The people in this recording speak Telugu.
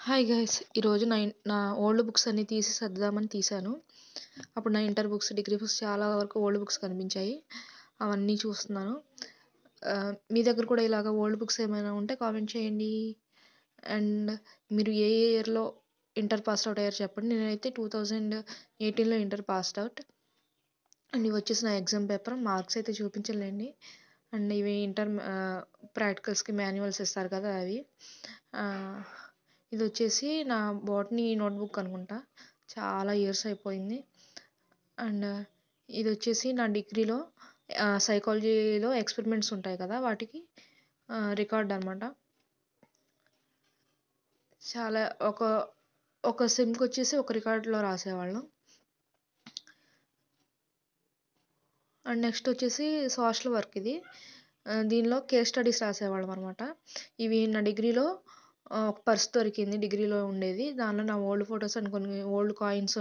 Hi guys! ఈరోజు నా ఓల్డ్ బుక్స్ అన్నీ తీసి సర్దుదామని తీశాను. అప్పుడు నా ఇంటర్ బుక్స్, డిగ్రీ బుక్స్ చాలా వరకు ఓల్డ్ బుక్స్ కనిపించాయి. అవన్నీ చూస్తున్నాను. మీ దగ్గర కూడా ఇలాగ ఓల్డ్ బుక్స్ ఏమైనా ఉంటే కామెంట్ చేయండి. అండ్ మీరు ఏ ఇయర్‌లో ఇంటర్ పాస్ అవుట్ అయ్యారో చెప్పండి. నేనైతే 2018లో ఇంటర్ పాస్డ్ అవుట్. అండ్ ఇవి వచ్చేసి నా ఎగ్జామ్ పేపర్. మార్క్స్ అయితే చూపించనులేండి. అండ్ ఇవి ప్రాక్టికల్స్‌కి మాన్యువల్స్ ఇస్తారు కదా! అవి. ఆహ్, ఇదొచ్చేసి నా బోటనీ నోట్‌బుక్ అనుకుంటా. చాలా ఇయర్స్ అయిపోయింది. అండ్ ఇదొచ్చేసి నా డిగ్రీలో సైకాలజీలో ఎక్స్‌పెరిమెంట్స్ ఉంటాయి కదా! వాటికి రికార్డ్ అనమాట. చాలా ఒక సెమ్‌కొచ్చేసి ఒక రికార్డ్‌లో రాసేవాళ్ళం. అండ్ నెక్స్ట్ వచ్చేసి సోషల్ వర్క్ ఇది. దీనిలో కేస్ స్టడీస్ రాసేవాళ్ళం అనమాట. ఇవి నా డిగ్రీలో ఒక పర్స్ దొరికింది. డిగ్రీలో ఉండేది. దానిలో నా ఓల్డ్ ఫోటోస్ అండ్ కొన్ని ఓల్డ్ కాయిన్స్